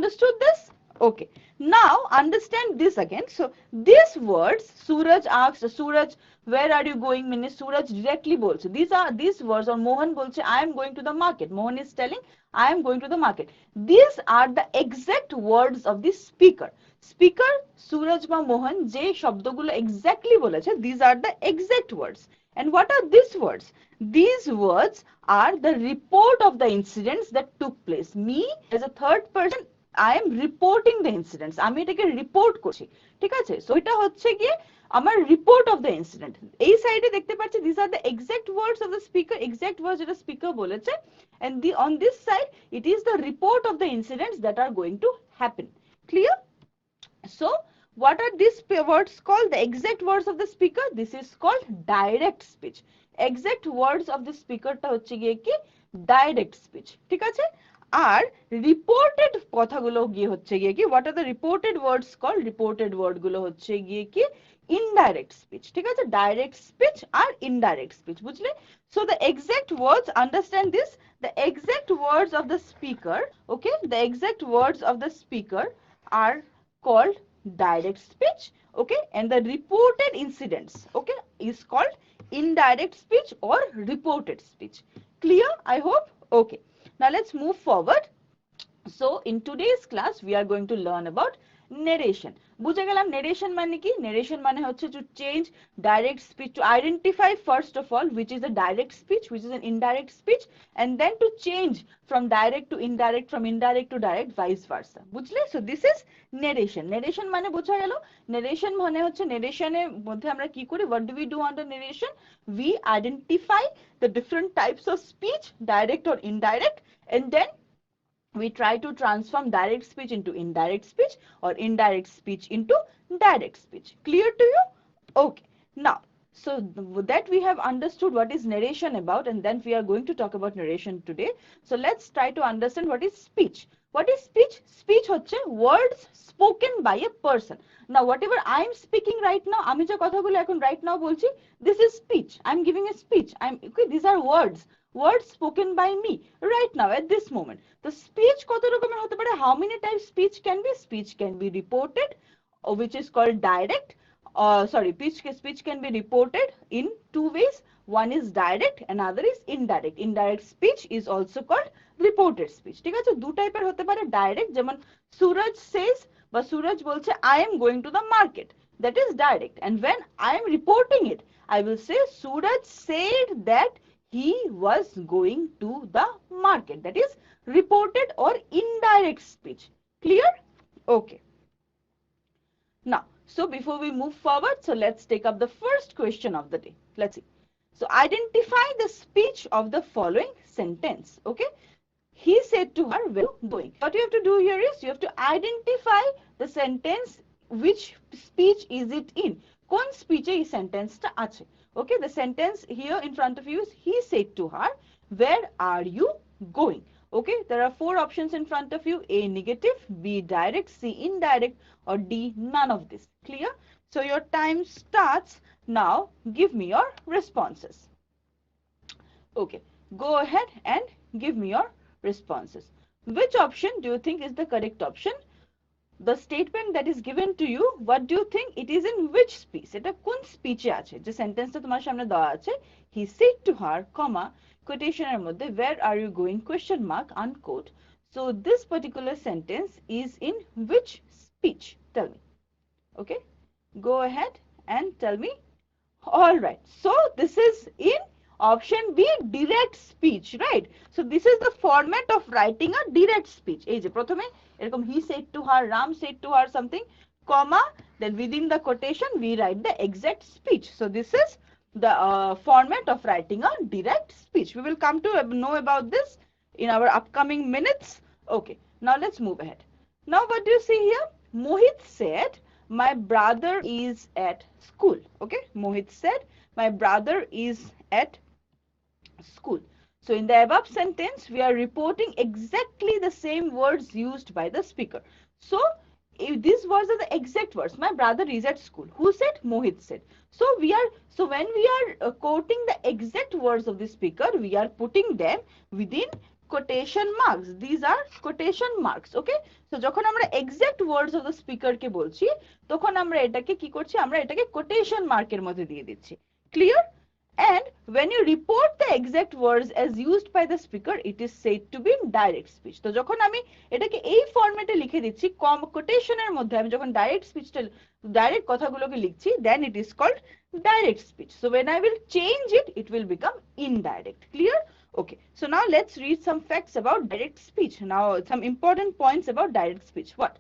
understood this? Okay. Now understand this again. So these words, Suraj asked, Suraj, where are you going? Means Suraj directly bolche. These words, or Mohan bolche, I am going to the market. Mohan is telling, I am going to the market. These are the exact words of the speaker. Speaker Suraj ba Mohan je shabdogulo exactly boleche, these are the exact words. And what are these words? These words are the report of the incidents that took place. Me as a third person, I am reporting the incidents. আমি এটাকে report করছি, ঠিক আছে? So এটা হচ্ছে গিয়ে আমার report of the incident. এই সাইডে দেখতে পাচ্ছি this are the exact words of the speaker, exact words যেটা স্পিকার বলেছে, and on this side it is the report of the incidents that are going to happen. Clear? So what are these words called? The exact words of the speaker, this is called direct speech. Exact words of the speaker টা হচ্ছে গিয়ে কি direct speech, ঠিক আছে? আর reported কথাগুলো গিয়ে হচ্ছে গিয়ে কি, what are the reported words called? Reported word গুলো হচ্ছে গিয়ে কি indirect speech, ঠিক আছে? direct speech আর indirect speech, বুঝলে? So the exact words, understand this, the exact words of the speaker, okay, the exact words of the speaker are called direct speech, okay, and the reported incidents, okay, is called indirect speech or reported speech. Clear? I hope. Okay, now let's move forward. So in today's class we are going to learn about narration. বুঝে গেলাম narration মানে কি? narration মানে হচ্ছে to change direct speech, to identify first of all which is a direct speech, which is an indirect speech, and then to change from direct to indirect, from indirect to direct, vice versa. বুঝলে? So this is narration. narration মানে বোঝা গেল? narration মানে হচ্ছে narration এর মধ্যে আমরা কি করি? What do we do under narration? We identify the different types of speech, direct or indirect, and then we try to transform direct speech into indirect speech or indirect speech into direct speech. Clear to you? Okay. Now, so that we have understood what is narration about, and then we are going to talk about narration today. So let's try to understand what is speech. What is speech? Speech হচ্ছে words spoken by a person. Now whatever I am speaking right now, আমি যে কথাগুলো এখন right now বলছি, this is speech. I am giving a speech. Okay, these are words spoken by me right now at this moment. The speech কত রকমের হতে পারে? How many types speech can be? Speech can be reported, which is called direct. Speech can be reported in two ways. One is direct, another is indirect. Indirect speech is also called reported speech. ঠিক আছে? দু টাইপের হতে পারে। direct, যেমন Suraj says বা Suraj বলছে I am going to the market. That is direct. And when I am reporting it, I will say Suraj said that he was going to the market. That is reported or indirect speech. Clear? Okay. Now, so before we move forward, so let's take up the first question of the day. Let's see. So identify the speech of the following sentence. Okay. He said to her, where are you going? What you have to do here is you have to identify the sentence, which speech is it in. কোন speech এই sentence টা আছে? Okay, the sentence here in front of you is he said to her, where are you going? Okay, there are four options in front of you: A negative, B direct, C indirect, or D none of this. Clear? So your time starts now. Give me your responses. Okay, go ahead and give me your responses. Which option do you think is the correct option? The statement that is given to you, what do you think it is in which speech? এটা কোন স্পিচে আছে? যে সেন্টেন্সটা তোমার সামনে দেওয়া আছে, he said to her, comma, quotation এর মধ্যে where are you going, question mark, unquote. So this particular sentence is in which speech? Tell me. Okay, go ahead and tell me. All right, so this is in option B, direct speech, right? So this is the format of writing a direct speech. এই যে প্রথমে এরকম he said to her, Ram said to her something, comma, then within the quotation we write the exact speech. So this is the format of writing a direct speech. We will come to know about this in our upcoming minutes. Okay, now let's move ahead. Now what do you see here? Mohit said, my brother is at school. Okay, Mohit said, my brother is at school. So in the above sentence, we are reporting exactly the same words used by the speaker. So these words are the exact words. My brother is at school. Who said? Mohit said. So when we are quoting the exact words of the speaker, we are putting them within quotation marks. These are quotation marks. Okay, so যখন আমরা exact words of the speaker কে বলছি তখন আমরা এটাকে কি করছি, আমরা এটাকে quotation mark এর মধ্যে দিয়ে দিচ্ছি। Clear? And when you report the exact words as used by the speaker, it is said to be direct speech. তো যখন আমি এটাকে এই ফরম্যাটে লিখে দিচ্ছি, কোটেশনের মধ্যে আমি যখন ডাইরেক্ট কথাগুলোকে লিখছি, then it is called direct speech. So when I will change it, it will become indirect. Clear? Okay, so now let's read some facts about direct speech. Now some important points about direct speech. What?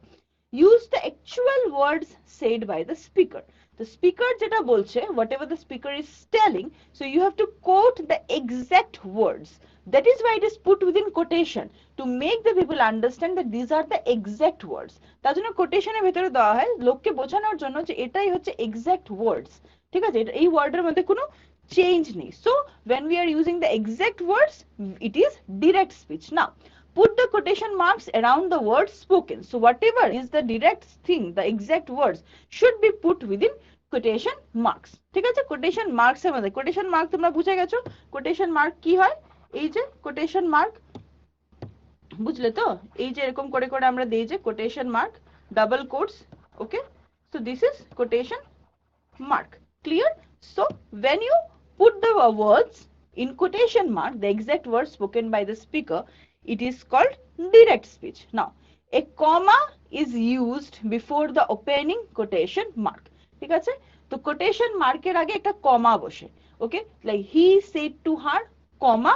Use the actual words said by the speaker. The speaker jeta bolche, whatever the speaker is telling, so you have to quote the exact words. That is why it is put within quotation, to make the people understand that these are the exact words. তার জন্য কোটেশনের ভেতরে দেওয়া হয় লোককে বোঝানোর জন্য যে এটাই হচ্ছে exact words, ঠিক আছে, এই ওয়ার্ডের মধ্যে কোনো চেঞ্জ নেই। So when we are using the exact words, it is direct speech. Now put the quotation marks around the words spoken. So whatever is the direct thing, the exact words should be put within quotation marks. ঠিক আছে, quotation marks এর মধ্যে quotation mark তোমরা বুঝে গেছো quotation mark কি হয়? এই যে quotation mark, বুঝলে তো, এই যে এরকম করে করে আমরা দেই যে quotation mark, double quotes. Okay, so this is quotation mark. Clear? So when you put the words in quotation mark, the exact words spoken by the speaker, it is called direct speech. Now a comma is used before the opening quotation mark. ঠিক আছে, তো quotation mark এর আগে একটা comma বসে। Okay, like he said to her, comma,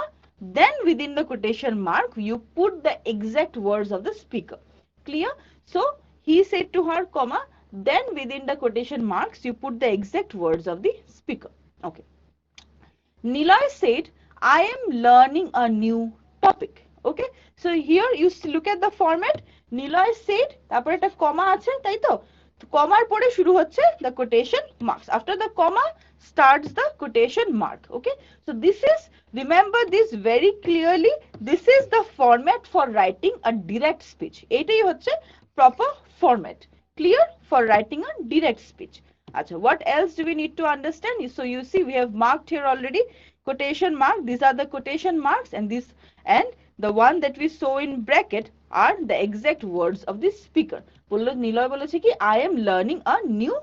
then within the quotation mark you put the exact words of the speaker. Clear? So he said to her, comma, then within the quotation marks you put the exact words of the speaker. Okay, Niloy said, I am learning a new topic. Okay, so here you look at the format, Niloy said, তারপরে একটা comma আছে, তাই তো, কমার পরে শুরু হচ্ছে the quotation marks. After the comma starts the quotation mark. Okay, so this is, remember this very clearly, this is the format for writing a direct speech. এটাই হচ্ছে proper format. Clear? For writing a direct speech. Acha, what else do we need to understand? So you see we have marked here already quotation mark. These are the quotation marks, and this, and the one that we saw in bracket are the exact words of the speaker. Niloy boleche ki I am learning a new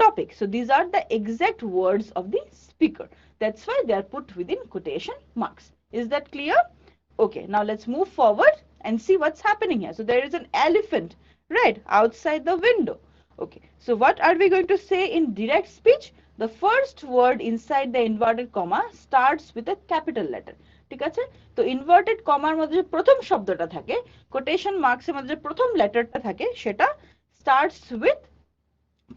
topic. So these are the exact words of the speaker. That's why they are put within quotation marks. Is that clear? Okay, now let's move forward and see what's happening here. So there is an elephant, right, outside the window. Okay, so what are we going to say in direct speech? The first word inside the inverted comma starts with a capital letter. ঠিক আছে, তো inverted কমার মধ্যে যে প্রথম শব্দটা থাকে, quotation marks এর মধ্যে যে প্রথম লেটারটা থাকে, সেটা starts with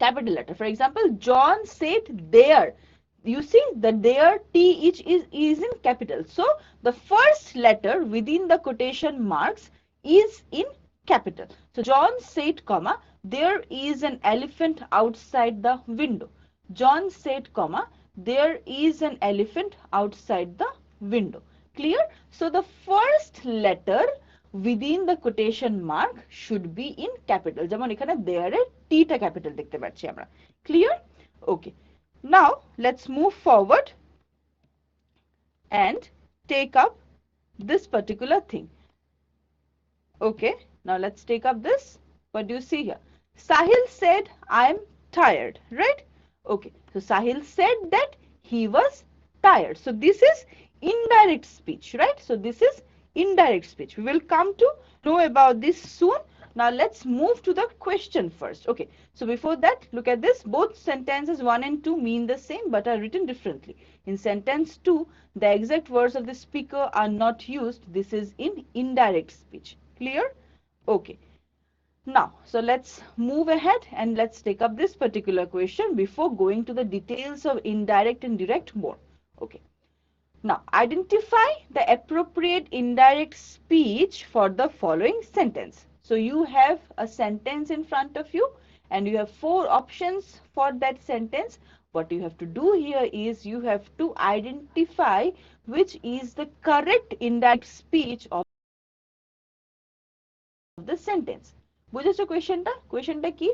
capital letter. For example, John said there. You see the there th is in capital. So the first letter within the quotation marks is in capital. So John said, comma, there is an elephant outside the window. John said, comma, there is an elephant outside the window. Clear? So the first letter within the quotation mark should be in capital. যেমন এখানে there এর t টা capital দেখতে পাচ্ছি আমরা। Clear? Okay, now let's move forward and take up this particular thing. Okay, now let's take up this. What do you see here? Sahil said, I'm tired, right? Okay, so Sahil said that he was tired. So this is indirect speech, right? So this is indirect speech. We will come to know about this soon. Now let's move to the question first. Okay, so before that, look at this. Both sentences 1 and 2 mean the same but are written differently. In sentence 2, the exact words of the speaker are not used. This is in indirect speech. Clear? Okay, now so let's move ahead and let's take up this particular question before going to the details of indirect and direct more. Okay, now identify the appropriate indirect speech for the following sentence. So you have a sentence in front of you and you have 4 options for that sentence. What you have to do here is you have to identify which is the correct indirect speech of the sentence. বুঝেছো কোয়েশ্চেনটা? কোয়েশ্চেনটা কি?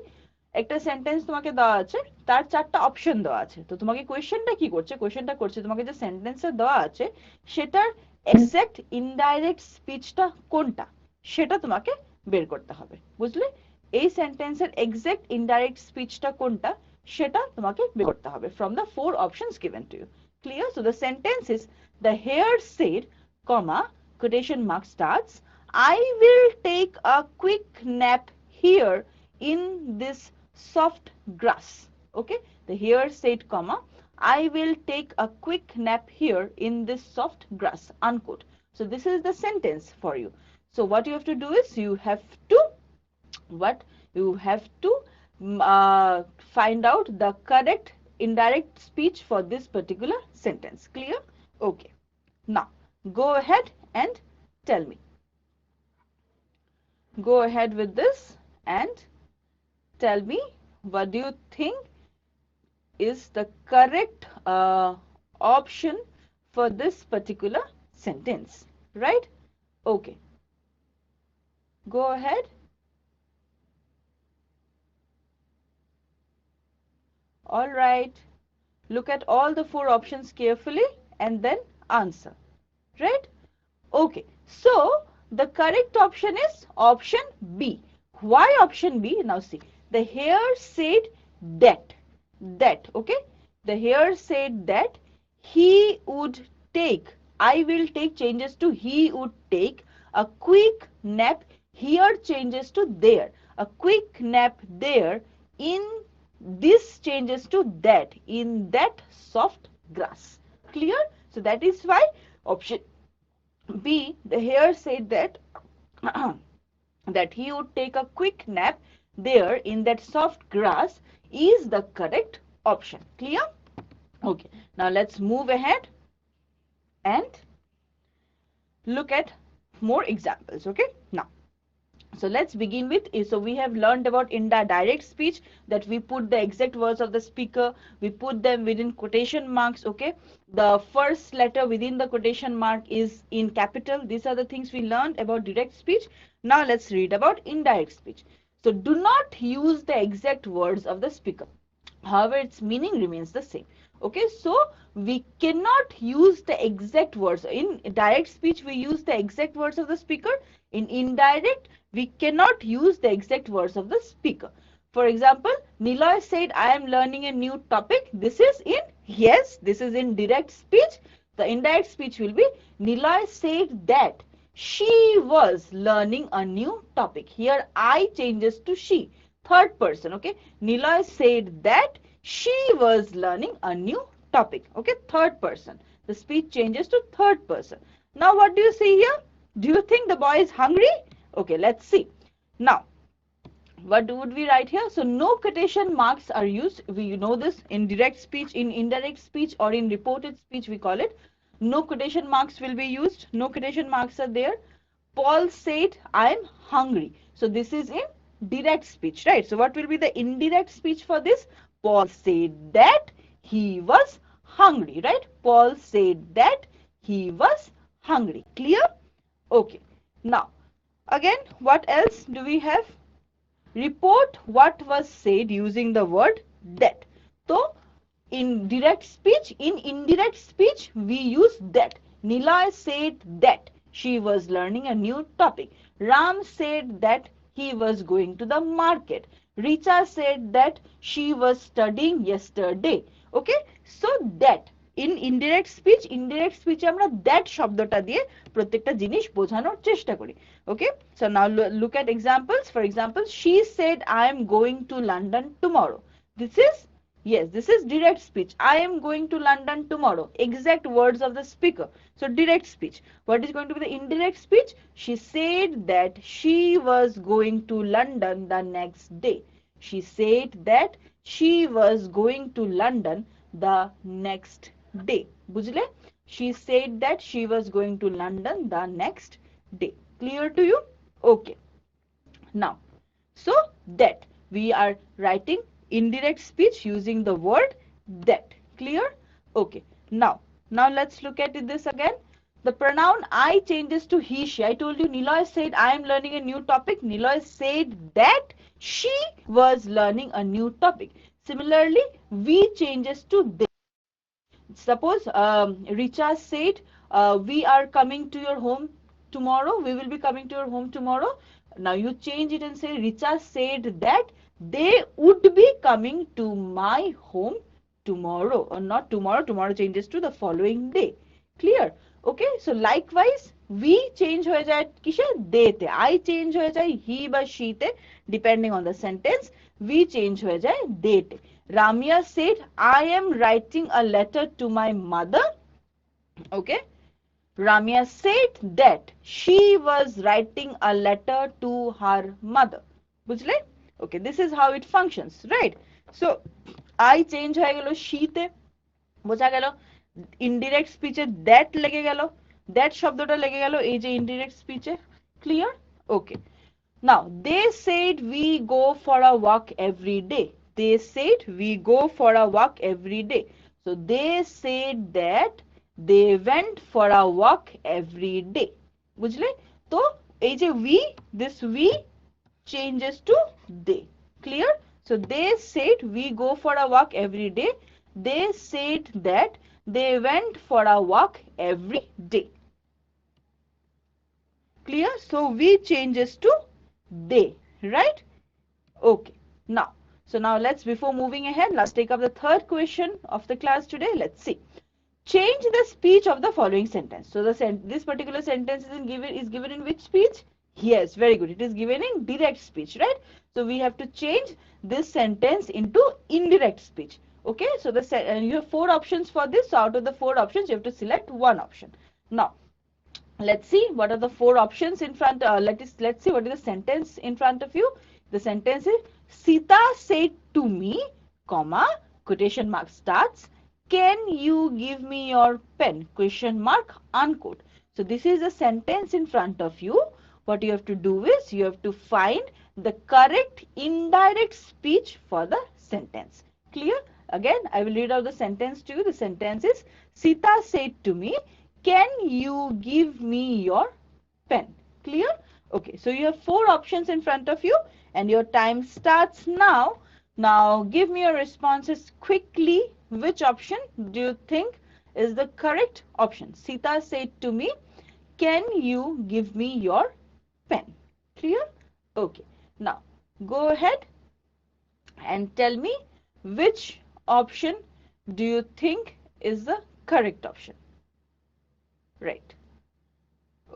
একটা sentence তোমাকে দেওয়া আছে, তার 4টা অপশন দেওয়া আছে। তো তোমাকে কোয়েশ্চেনটা কি করছে? কোয়েশ্চেনটা করছে তোমাকে যে সেন্টেন্সটা দেওয়া আছে সেটার এক্সাক্ট ইনডাইরেক্ট স্পিচটা কোনটা সেটা তোমাকে বের করতে হবে, বুঝলে? এই সেন্টেন্সের এক্সাক্ট ইনডাইরেক্ট স্পিচটা কোনটা সেটা তোমাকে বের করতে হবে from the four options given to you. Clear? So the sentence is, the hare said, comma, quotation mark starts, I will take a quick nap here in this soft grass. Okay? The hare said, comma, I will take a quick nap here in this soft grass, unquote. So this is the sentence for you. So what you have to do is you have to find out the correct indirect speech for this particular sentence. Clear? Okay. Now go ahead and tell me. Go ahead with this and tell me what do you think is the correct option for this particular sentence, right? Okay. Go ahead. All right. Look at all the four options carefully and then answer, right? Okay. So the correct option is option B. Why option B? Now see, the hare said that, okay? The hare said that he would take, I will take changes to he would take a quick nap, here changes to there, a quick nap there, in this changes to that, in that soft grass. Clear? So that is why option B, the hare said that that he would take a quick nap there in that soft grass is the correct option. Clear? Okay. Now let's move ahead and look at more examples. Okay. Now, so let's begin with, so we have learned about indirect speech, that we put the exact words of the speaker, we put them within quotation marks, okay? The first letter within the quotation mark is in capital. These are the things we learned about direct speech. Now let's read about indirect speech. So do not use the exact words of the speaker. However, its meaning remains the same. Okay, so we cannot use the exact words. In direct speech, we use the exact words of the speaker. In indirect, we cannot use the exact words of the speaker. For example, Niloy said, I am learning a new topic. This is in, yes, this is in direct speech. The indirect speech will be, Niloy said that she was learning a new topic. Here, I changes to she. Third person, okay? Niloy said that she was learning a new topic, okay? Third person. The speech changes to third person. Now, what do you see here? Do you think the boy is hungry? Okay, let's see. Now, what would we write here? So, no quotation marks are used. We know this in direct speech, in indirect speech, or in reported speech, we call it. No quotation marks will be used. No quotation marks are there. Paul said, I am hungry. So, this is in direct speech, right? So, what will be the indirect speech for this? Paul said that he was hungry, right? Paul said that he was hungry. Clear? Okay. Now, again, what else do we have? Report what was said using the word that. So, in direct speech, in indirect speech, we use that. Nilay said that she was learning a new topic. Ram said that he was going to the market. Richa said that she was studying yesterday. Okay, so that. In indirect speech আমরা that শব্দটা দিয়ে প্রত্যেকটা জিনিস বোঝানোর চেষ্টা করি. Okay, so now look at examples. For example, she said, I am going to London tomorrow. This is, yes, this is direct speech. I am going to London tomorrow. Exact words of the speaker. So direct speech. What is going to be the indirect speech? She said that she was going to London the next day. She said that she was going to London the next day. Bujhle? She said that she was going to London the next day. Clear to you? Okay. Now, so that we are writing indirect speech using the word that. Clear? Okay. Now let's look at this again. The pronoun I changes to he, she. I told you Niloy said I am learning a new topic. Niloy said that she was learning a new topic. Similarly, we changes to they. Suppose Richa said, we are coming to your home tomorrow. We will be coming to your home tomorrow. Now you change it and say Richa said that they would be coming to my home tomorrow, or not tomorrow. Tomorrow changes to the following day. Clear? Okay, so likewise we change হয়ে যায় কিসে, দেতে। I change হয়ে যায় he বা she তে, depending on the sentence। we change হয়ে যায় দেতে। Ramya said I am writing a letter to my mother। Okay, Ramya said that she was writing a letter to her mother। বুঝলে? Okay, this is how it functions, right? So I change হয়ে গেল she তে, বোঝা গেল? Indirect স্পিচে that লেগে গেল, that শব্দটা লেগে গেল এই যে ইনডিরেক্ট স্পিচে। Clear? Okay, now they said we go for a walk every day. They said we go for a walk every day. So they said that they went for a walk every day. বুঝলে? তো এই যে we, this we changes to they। Clear? So they said we go for a walk every day। They said that they went for a walk every day। Clear? So we changes to they, right? Okay, now so now let's, before moving ahead, let's take up the third question of the class today। Let's see, change the speech of the following sentence। So this particular sentence is given in which speech? Yes, very good, it is given in direct speech, right? So we have to change this sentence into indirect speech। Okay, so you have 4 options for this। So out of the 4 options you have to select one option। Now let's see what are the 4 options in front। Let's see what is the sentence in front of you। The sentence is Sita said to me, comma, quotation mark starts, can you give me your pen, question mark, unquote। So this is a sentence in front of you। What you have to do is you have to find the correct indirect speech for the sentence। Clear? Again, I will read out the sentence to you। The sentence is Sita said to me, can you give me your pen? Clear? Okay, so you have 4 options in front of you and your time starts now। Now give me your responses quickly। Which option do you think is the correct option? Sita said to me, can you give me your pen? Clear? Okay, now go ahead and tell me which option do you think is the correct option? Right.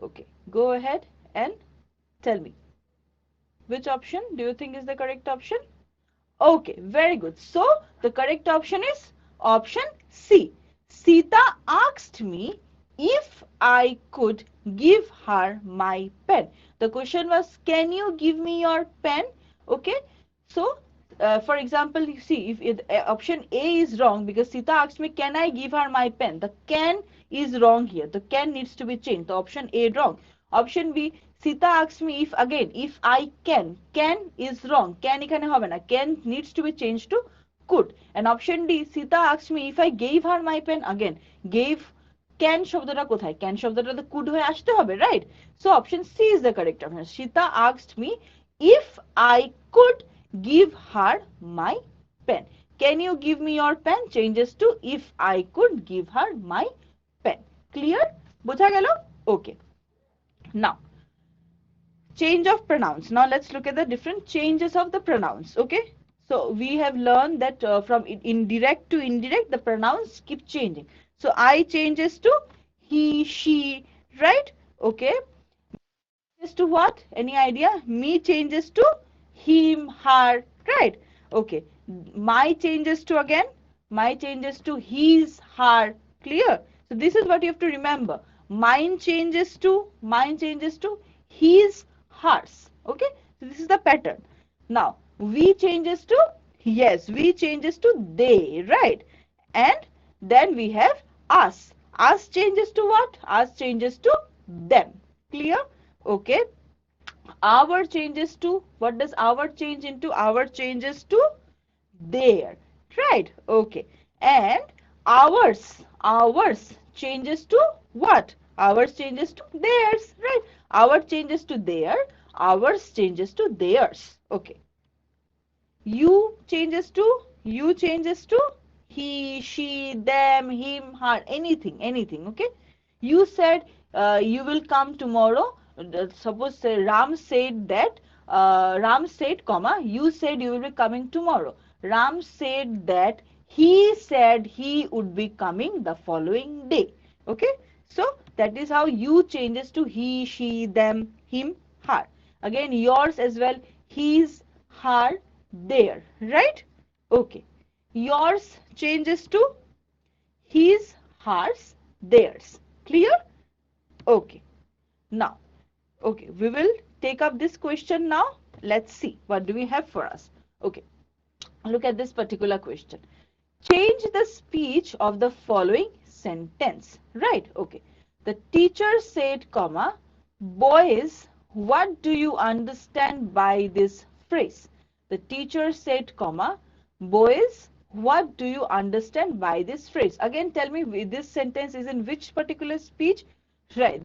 Okay, go ahead and tell me which option do you think is the correct option? Okay, very good। So the correct option is option C। Sita asked me if I could give her my pen। The question was, can you give me your pen? Okay, so for example, you see if option A is wrong because Sita asked me, can I give her my pen? The can is wrong here. The can needs to be changed. The option A wrong। Option B, Sita asked me if, again, if I can is wrong। Can এখানে হবে না। Can needs to be changed to could। And option D, Sita asked me if I gave her my pen। Again, gave, can শব্দটা কোথায়? Can শব্দটা তো could হয়ে আসতে হবে, right? So option C is the correct option। Sita asked me if I could give her my pen। Can you give me your pen changes to if I could give her my pen। Clear? বোঝা গেল? Okay, now change of pronouns। Now let's look at the different changes of the pronouns। Okay, so we have learned that from indirect to indirect the pronouns keep changing। So I changes to he, she, right? Okay, changes to what? Any idea? Me changes to him, her, right? Okay, my changes to, again, my changes to his, her। Clear? So this is what you have to remember। Mine changes to his, hers। Okay, so this is the pattern। Now we changes to, yes, we changes to they, right? And then we have us। Us changes to what? Us changes to them। Clear? Okay, our changes to, what does our change into? Our changes to their, right? Okay, and ours changes to what? Ours changes to theirs, right? Our changes to their, ours changes to theirs। Okay, you changes to he, she, them, him, her, anything, okay? You said you will come tomorrow. Suppose say Ram said that, Ram said, comma, you said you will be coming tomorrow. Ram said that he said he would be coming the following day. Okay, so that is how you changes to he, she, them, him, her. Again yours as well, his, her, their, right? Okay, yours changes to his, hers, theirs. Clear? Okay. Now, okay, we will take up this question now. Let's see what do we have for us. Okay, look at this particular question. Change the speech of the following sentence. Right? Okay. The teacher said, comma, boys, what do you understand by this phrase? The teacher said, comma, boys, what do you understand by this phrase? Again, tell me, this sentence is in which particular speech? Right,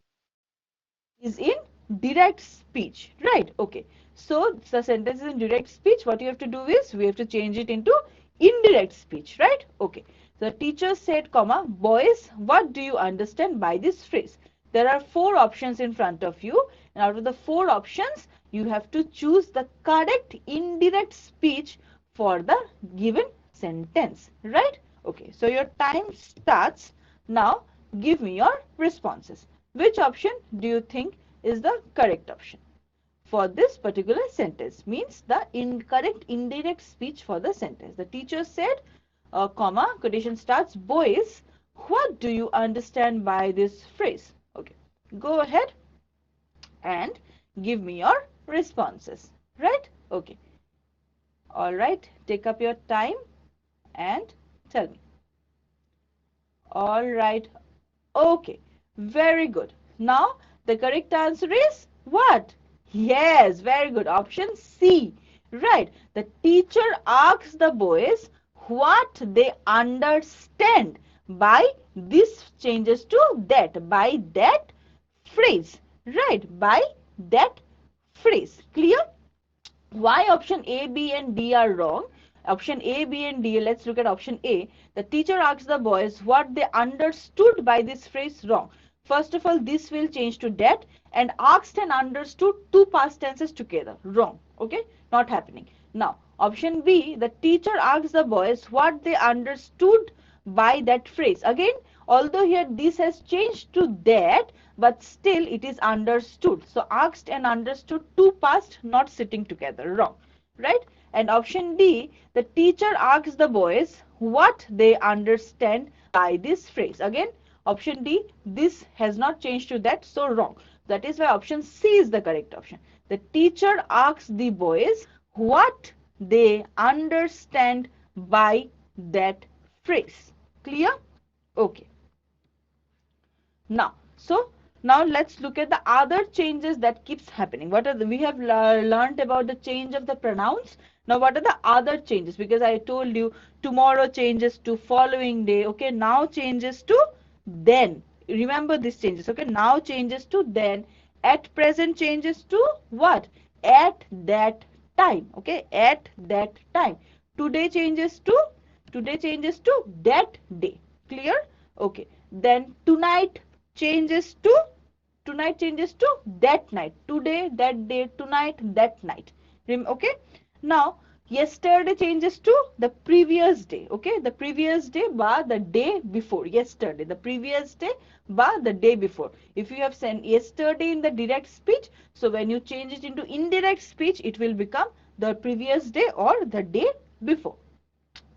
is in direct speech, right? Okay, so the sentence is in direct speech. What you have to do is we have to change it into indirect speech, right? Okay, the teacher said, comma, boys, what do you understand by this phrase? There are 4 options in front of you, and out of the 4 options you have to choose the correct indirect speech for the given sentence, right? Okay, so your time starts now. Give me your responses. Which option do you think is the correct option for this particular sentence? Means the incorrect indirect speech for the sentence. The teacher said, comma, quotation starts, boys, what do you understand by this phrase? Okay, go ahead and give me your responses, right? Okay, all right, take up your time and tell me. All right, okay, very good. Now the correct answer is what? Yes, very good. Option C. Right. The teacher asks the boys what they understand by this changes to that, by that phrase. Right. By that phrase. Clear? Why option A, B and D are wrong? Option A, B and D, let's look at option A. The teacher asks the boys what they understood by this phrase. Wrong. First of all, this will change to that, and asked and understood, 2 past tenses together. Wrong. Okay, not happening. Now, option B, the teacher asks the boys what they understood by that phrase. Again, although here this has changed to that, but still it is understood. So asked and understood, 2 past not sitting together. Wrong. Right? And option D, the teacher asks the boys what they understand by this phrase. Again, option D, this has not changed to that, so wrong. That is why option C is the correct option. The teacher asks the boys what they understand by that phrase. Clear? Okay. Now, so now let's look at the other changes that keeps happening. What are we have learned about the change of the pronouns. Now what are the other changes? Because I told you tomorrow changes to following day. Okay, now changes to then. Remember these changes. Okay, now changes to then. At present changes to what? At that time. Okay, at that time. Today changes to that day. Clear? Okay. Then tonight changes to that night. Today, that day, tonight, that night. Okay. Now yesterday changes to the previous day. Okay, the previous day by the day before. Yesterday, the previous day by the day before. If you have sent yesterday in the direct speech, so when you change it into indirect speech, it will become the previous day or the day before.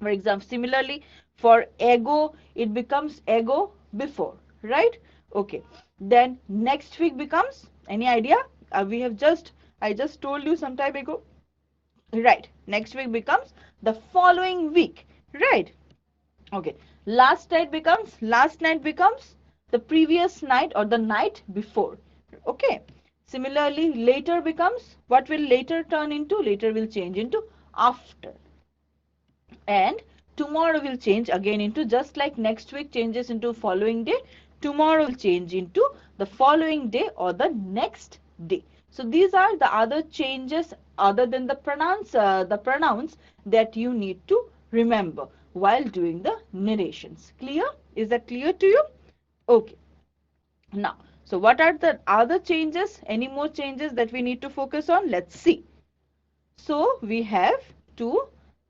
For example, similarly for ago, it becomes ago before, right? Okay, then next week becomes, any idea? I just told you some time ago, right? Next week becomes the following week, right? Okay, last night becomes the previous night or the night before. Okay, similarly later becomes, what will later turn into? Later will change into after. And tomorrow will change again into, just like next week changes into following day, tomorrow will change into the following day or the next day. So these are the other changes other than the pronouns that you need to remember while doing the narrations. Clear? Is that clear to you? Okay. Now, so what are the other changes? Any more changes that we need to focus on? Let's see. So we have to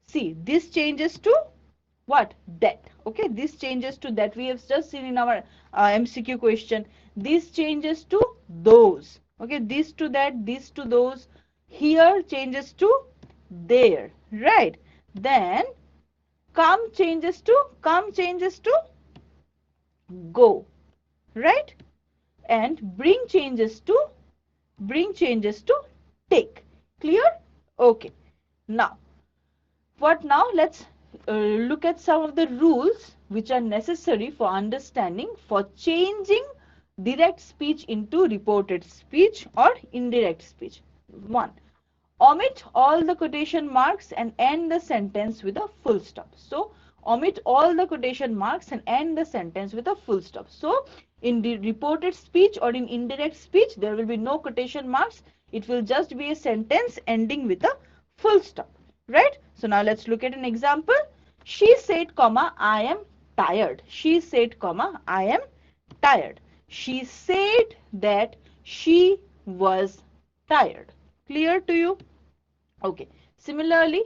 see this changes to what? That. Okay, this changes to that. We have just seen in our MCQ question. This changes to those. Okay, this to that, this to those. Here changes to there. Right. Then come changes to go. Right. And bring changes to take. Clear? Okay. Now, what now? Let's look at some of the rules which are necessary for understanding for changing direct speech into reported speech or indirect speech. 1. Omit all the quotation marks and end the sentence with a full stop. So, omit all the quotation marks and end the sentence with a full stop. So, in the reported speech or in indirect speech, there will be no quotation marks. It will just be a sentence ending with a full stop. Right? So, now let's look at an example. She said, comma, I am tired. She said, comma, I am tired. She said that she was tired. Clear to you? Okay. Similarly,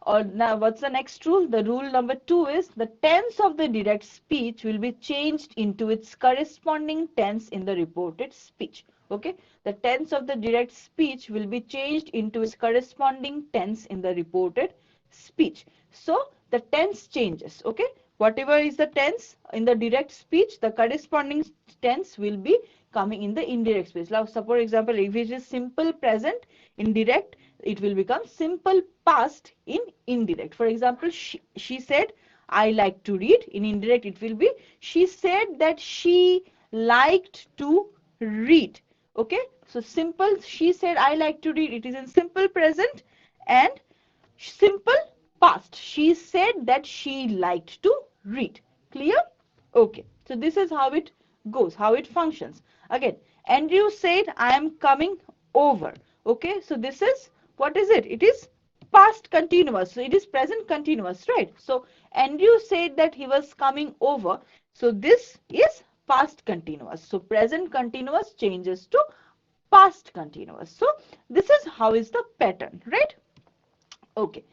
or now what's the next rule? The rule number 2 is the tense of the direct speech will be changed into its corresponding tense in the reported speech. Okay. The tense of the direct speech will be changed into its corresponding tense in the reported speech. So the tense changes. Okay. Whatever is the tense in the direct speech, the corresponding tense will be coming in the indirect speech. Now, suppose example, if it is simple present in direct, it will become simple past in indirect. For example, she said, I like to read. In indirect, it will be, she said that she liked to read. Okay. So simple, she said, I like to read. It is in simple present and simple past. She said that she liked to read. Clear? Okay. So this is how it goes, how it functions. Again, Andrew said, I am coming over. Okay. So this is, what is it? It is past continuous. So it is present continuous, right? So Andrew said that he was coming over. So this is past continuous. So present continuous changes to past continuous. So this is how is the pattern, right? Okay.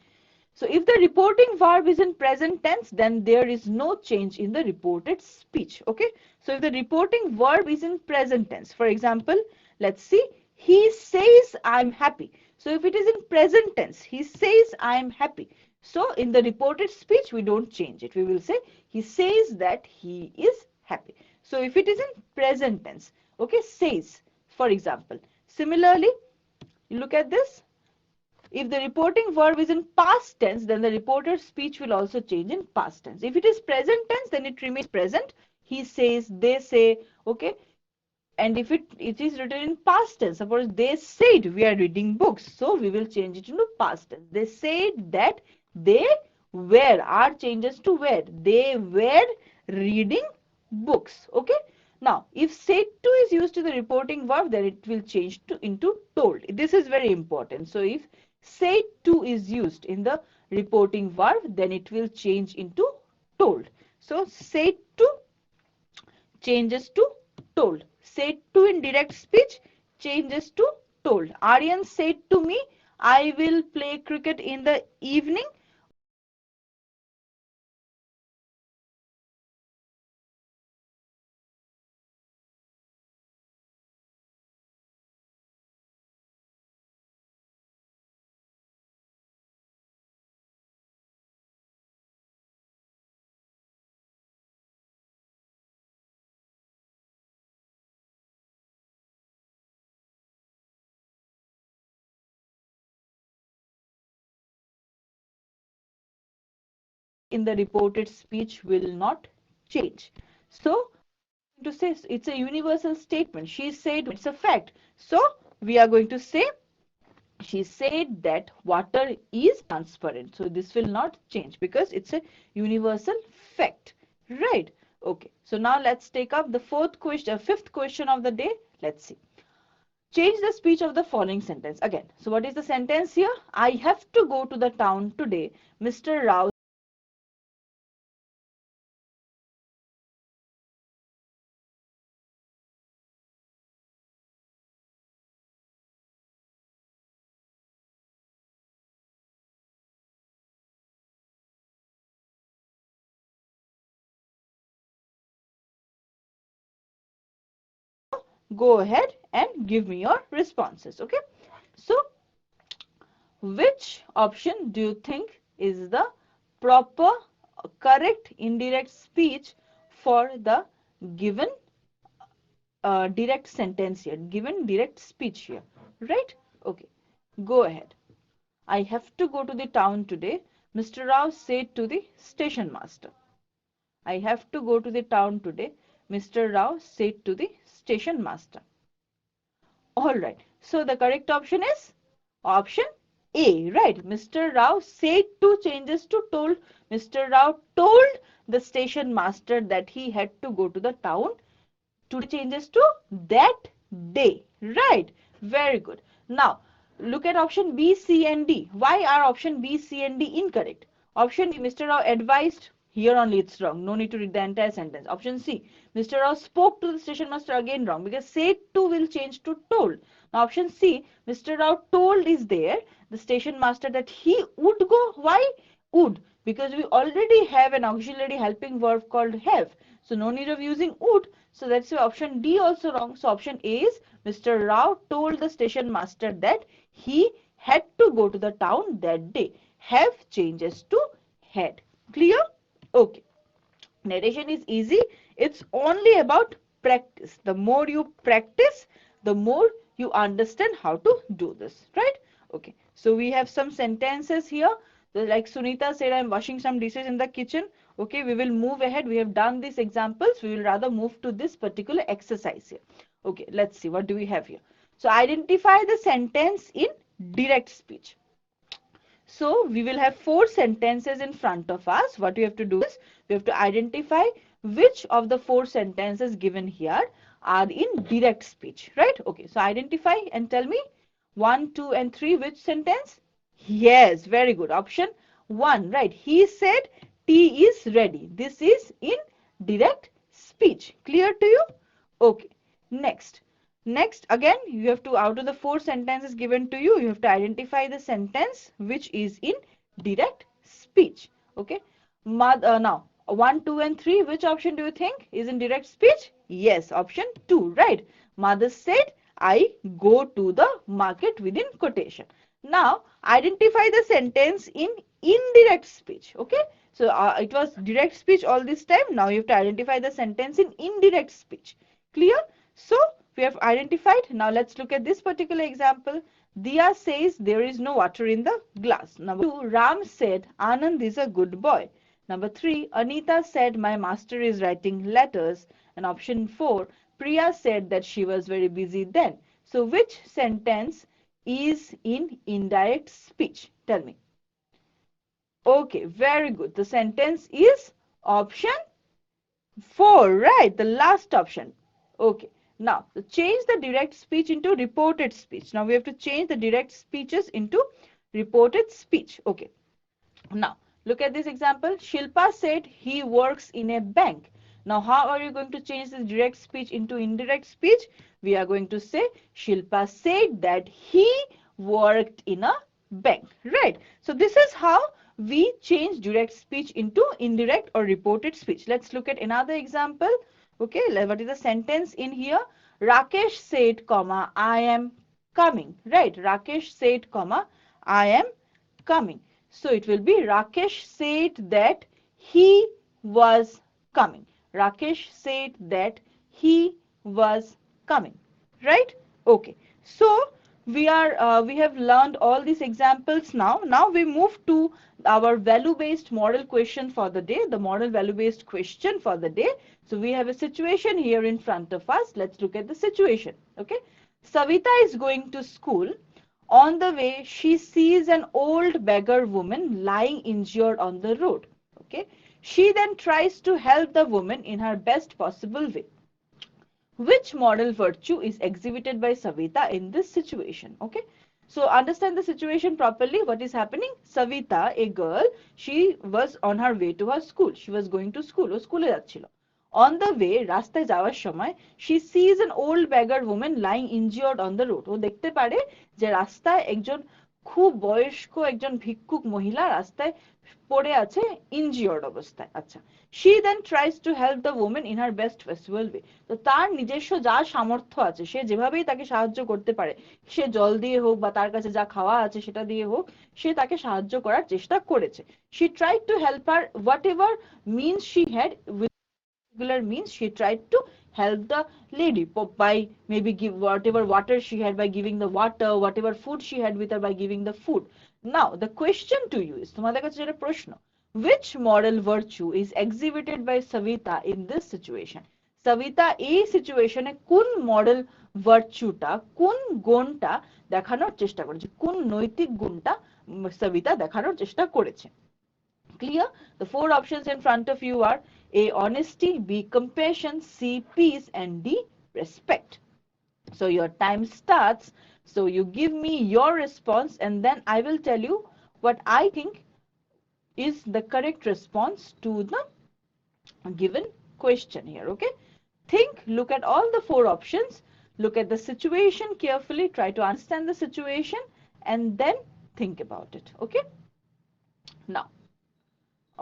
So if the reporting verb is in present tense, then there is no change in the reported speech. Okay. So if the reporting verb is in present tense, for example, let's see, he says I'm happy. So if it is in present tense, he says I'm happy. So in the reported speech, we don't change it. We will say he says that he is happy. So if it is in present tense, okay, says, for example. Similarly, you look at this. If the reporting verb is in past tense, then the reported speech will also change in past tense. If it is present tense, then it remains present. He says, they say, okay. And if it is written in past tense, suppose they said we are reading books, so we will change it into past tense. They said that they were, are changes to were. They were reading books. Okay. Now, if said to is used to the reporting verb, then it will change to into told. This is very important. So, if said to is used in the reporting verb, then it will change into told. So, said to changes to told. Said to in direct speech changes to told. Aryan said to me, I will play cricket in the evening. In the reported speech will not change. So, to say it's a universal statement. She said it's a fact. So, we are going to say she said that water is transparent. So, this will not change because it's a universal fact. Right? Okay. So, now let's take up the fifth question of the day. Let's see. Change the speech of the following sentence. Again, so what is the sentence here? I have to go to the town today. Mr. Rao go ahead and give me your responses. Okay, so which option do you think is the proper correct indirect speech for the given direct sentence here, given direct speech here, right? Okay, go ahead. I have to go to the town today, Mr. Rao said to the station master. I have to go to the town today, Mr. Rao said to the station master. Alright, so the correct option is option A, right? Mr. Rao said to changes to told. Mr. Rao told the station master that he had to go to the town. Today changes to that day, right? Very good. Now, look at option B, C, and D. Why are option B, C, and D incorrect? Option B, Mr. Rao advised. Here only it's wrong. No need to read the entire sentence. Option C, Mr. Rao spoke to the station master, again wrong because said to will change to told. Now option C, Mr. Rao told is there, the station master, that he would go. Why would? Because we already have an auxiliary helping verb called have. So no need of using would. So that's why option D also wrong. So option A is Mr. Rao told the station master that he had to go to the town that day. Have changes to had. Clear? Okay. Narration is easy. It's only about practice. The more you practice, the more you understand how to do this, right? Okay. So we have some sentences here. Like Sunita said, I'm washing some dishes in the kitchen. Okay, we will move ahead. We have done these examples. We will rather move to this particular exercise here. Okay, let's see. What do we have here? So identify the sentence in direct speech. So we will have 4 sentences in front of us. What we have to do is we have to identify which of the 4 sentences given here are in direct speech, right? Okay, so identify and tell me 1, 2, and 3, which sentence? Yes, very good. Option 1, right? He said tea is ready. This is in direct speech. Clear to you? Okay. Next. Next, again, you have to, out of the 4 sentences given to you, you have to identify the sentence which is in direct speech. Okay. Now, 1, 2, and 3, which option do you think is in direct speech? Yes, option 2, right? Mother said, I go to the market within quotation. Now, identify the sentence in indirect speech. Okay. So, it was direct speech all this time. Now, you have to identify the sentence in indirect speech. Clear? So, we have identified. Now, let's look at this particular example. Diya says there is no water in the glass. Number 2, Ram said Anand is a good boy. Number 3, Anita said my master is writing letters. And option 4, Priya said that she was very busy then. So, which sentence is in indirect speech? Tell me. Okay, very good. The sentence is option 4, right? The last option. Okay. Now, change the direct speech into reported speech. Now, we have to change the direct speeches into reported speech. Okay. Now, look at this example. Shilpa said he works in a bank. Now, how are you going to change this direct speech into indirect speech? We are going to say Shilpa said that he worked in a bank, right? So, this is how we change direct speech into indirect or reported speech. Let's look at another example. Okay, what is the sentence in here? Rakesh said, comma, I am coming, right? Rakesh said, comma, I am coming. So it will be Rakesh said that he was coming. Rakesh said that he was coming, right? Okay. So we have learned all these examples now. Now we move to our value-based model question for the day, the model value-based question for the day. So we have a situation here in front of us. Let's look at the situation. Okay. Savita is going to school. On the way, she sees an old beggar woman lying injured on the road. Okay. She then tries to help the woman in her best possible way. Which model virtue is exhibited by Savita in this situation? Okay. So understand the situation properly. What is happening? Savita, a girl, she was on her way to her school. She was going to school. ও স্কুলে যাচ্ছিল। On the way, রাস্তায় যাওয়ার সময়, she sees an old beggar woman lying injured on the road. ও দেখতে পারে যে রাস্তায় একজন খুব বয়স্ক একজন ভিক্ষুক মহিলা রাস্তায় পড়ে আছে ইনজিওর্ড অবস্থায়। আচ্ছা, she then tries to help the woman in her best possible way। তো তার নিজস্ব যা সামর্থ্য আছে সে যেভাবেই তাকে সাহায্য করতে পারে, সে জল দিয়ে হোক বা তার কাছে যা খাওয়া আছে সেটা দিয়ে হোক, সে তাকে সাহায্য করার চেষ্টা করেছে। she tried to help her whatever means she had, particular means she tried to help the lady by maybe give whatever water she had by giving the water, whatever food she had with her by giving the food. Now the question to you is, তোমাদের কাছে যেটা প্রশ্ন, which moral virtue is exhibited by Savita in this situation? Sabita এই সিচুয়েশনে কোন model ভার্চুটা, কোন গুণটা দেখানোর চেষ্টা করেছে, কোন নৈতিক গুণটা সবিতা দেখানোর চেষ্টা করেছে? Clear? The four options in front of you are A. Honesty, B. Compassion, C. Peace, and D. Respect. So your time starts. So you give me your response and then I will tell you what I think is the correct response to the given question here. Okay? Think, look at all the four options, look at the situation carefully, try to understand the situation and then think about it. Okay? Now,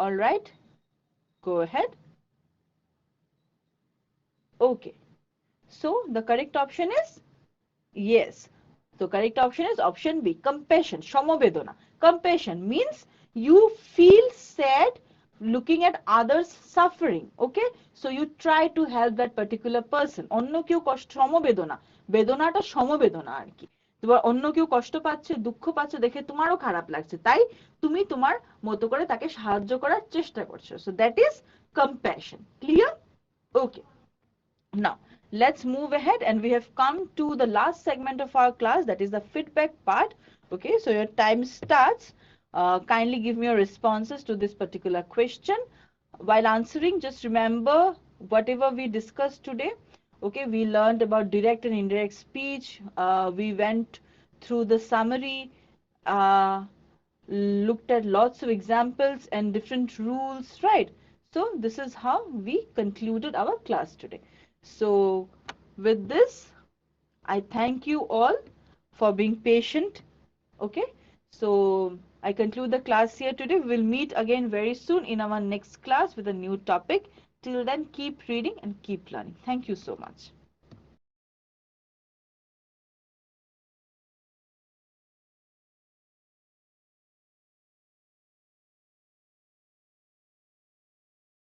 all right, go ahead. Okay, so the correct option is yes. So correct option is option B, compassion, সমবেদনা. Compassion means you feel sad looking at others suffering. Okay, so you try to help that particular person. অন্য কেউ কষ্ট, সমবেদনা, বেদনাটা সমবেদনা আর কি। তোমার অন্য কেউ কষ্ট পাচ্ছে, দুঃখ পাচ্ছে দেখে তোমারও খারাপ লাগছে, তাই তুমি তোমার মতো করে তাকে সাহায্য করার চেষ্টা করছো। So that is compassion. Clear? Okay. Now, let's move ahead and we have come to the last segment of our class, that is the feedback part. Okay, so your time starts. Kindly give me your responses to this particular question. While answering, just remember whatever we discussed today. Okay, we learned about direct and indirect speech. We went through the summary, looked at lots of examples and different rules, right? So this is how we concluded our class today. So with this, I thank you all for being patient. Okay, so I conclude the class here today. We'll meet again very soon in our next class with a new topic. Till then, keep reading and keep learning. Thank you so much.